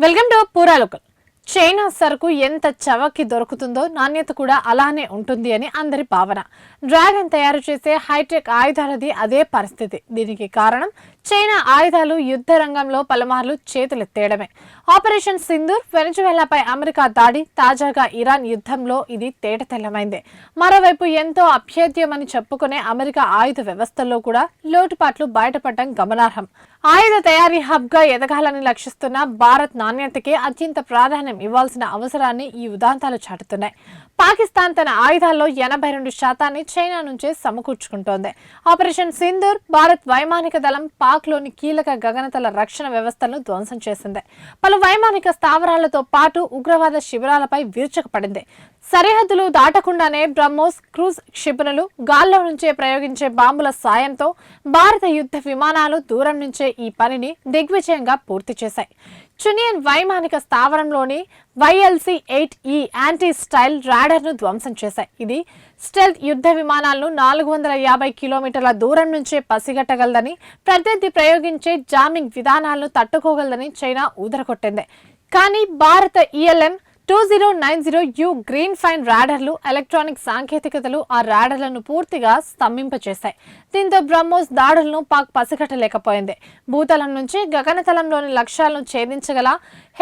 Welcome to పూరా local. China సరుకు ఎంత చవకి దొరుకుతుందో నాణ్యత కూడా అలానే ఉంటుంది అని అందరి భావన. డ్రాగన్ తయారు చేసే హైటెక్ ఆయుధాలది అదే పరిస్థితి. దీనికి కారణం చైనా ఆయుధాలు యుద్ధ రంగంలో పలుమార్లు చేతులెత్తేయడమే. ఆపరేషన్ సింధూర్, వెనజువెలాపై అమెరికా దాడి, తాజాగా ఇరాన్ యుద్ధంలో ఇది తేటతెల్లమైంది. మరోవైపు ఎంతో అభ్యేద్యమని చెప్పుకునే అమెరికా ఆయుధ వ్యవస్థల్లో కూడా లోటుపాట్లు బయటపడడం గమనార్హం. ఆయుధ తయారీ హబ్ గా ఎదగాలని లక్షిస్తున్న భారత్ నాణ్యతకే అత్యంత ప్రాధాన్యం ఇవ్వాల్సిన అవసరాన్ని ఈ ఉదాంతాలు చాటుతున్నాయి. పాకిస్తాన్ తన ఆయుధాల్లో 82% చైనా నుంచే సమకూర్చుకుంటోంది. ఆపరేషన్ సింధూర్, భారత్ వైమానిక దళం పాక్లోని కీలక గగనతల రక్షణ వ్యవస్థలను ధ్వంసం చేసింది. పలు వైమానిక స్థావరాలతో పాటు ఉగ్రవాద శిబిరాలపై విరుచుకుపడింది. సరిహద్దులు దాటకుండానే బ్రహ్మోస్ క్రూజ్ క్షిపణులు, గాల్లో నుంచే ప్రయోగించే బాంబుల సాయంతో భారత యుద్ధ విమానాలు దూరం నుంచే ఈ పనిని దిగ్విజయంగా పూర్తి చేశాయి. చునియన్ వైమానిక స్థావరంలోని YLC-8E యాంటీ స్టైల్ రాడార్ను ధ్వంసం చేశాయి. ఇది స్టెల్త్ యుద్ధ విమానాలను 450 కిలోమీటర్ల దూరం నుంచే పసిగట్టగలదని, ప్రత్యర్థి ప్రయోగించే జామింగ్ విధానాలను తట్టుకోగలదని చైనా ఊదరకొట్టింది. కానీ భారత ELM-2090U గ్రీన్ ఫైన్ రాడర్లు, ఎలక్ట్రానిక్ సాంకేతికతలు ఆ రాడర్లను పూర్తిగా స్తంభింపచేశాయి. దీంతో బ్రహ్మోస్ దాడులను పాక్ పసిగట్టలేకపోయింది. భూతలం నుంచి గగనతలంలోని లక్ష్యాలను ఛేదించగల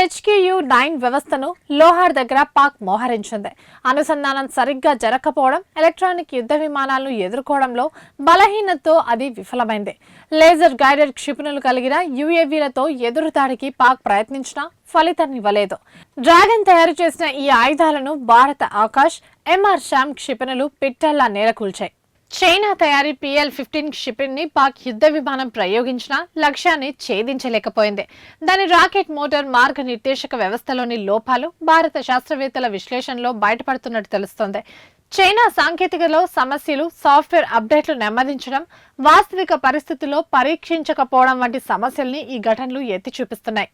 HQ-9 వ్యవస్థను లోహార్ దగ్గర పాక్ మోహరించింది. అనుసంధానం సరిగ్గా జరగకపోవడం, ఎలక్ట్రానిక్ యుద్ధ విమానాలను ఎదుర్కోవడంలో బలహీనతతో అది విఫలమైంది. లేజర్ గైడెడ్ క్షిపణులు కలిగిన UAVలతో ఎదురుదాడికి పాక్ ప్రయత్నించినా ఫలితాన్నివ్వలేదు. డ్రాగన్ తయారు చేసిన ఈ ఆయుధాలను భారత ఆకాష్, MR-SAM క్షిపణులు పిట్టల్లా నేలకూల్చాయి. చైనా తయారీ PL-15 క్షిపణిని పాక్ యుద్ధ విమానం ప్రయోగించినా లక్ష్యాన్ని ఛేదించలేకపోయింది. దాని రాకెట్ మోటార్ మార్గ నిర్దేశక వ్యవస్థలోని లోపాలు భారత శాస్త్రవేత్తల విశ్లేషణలో బయటపడుతున్నట్టు తెలుస్తోంది. చైనా సాంకేతికలో సమస్యలు, సాఫ్ట్వేర్ అప్డేట్లు నెమ్మదించడం, వాస్తవిక పరిస్థితుల్లో పరీక్షించకపోవడం వంటి సమస్యల్ని ఈ ఘటనలు ఎత్తి చూపిస్తున్నాయి.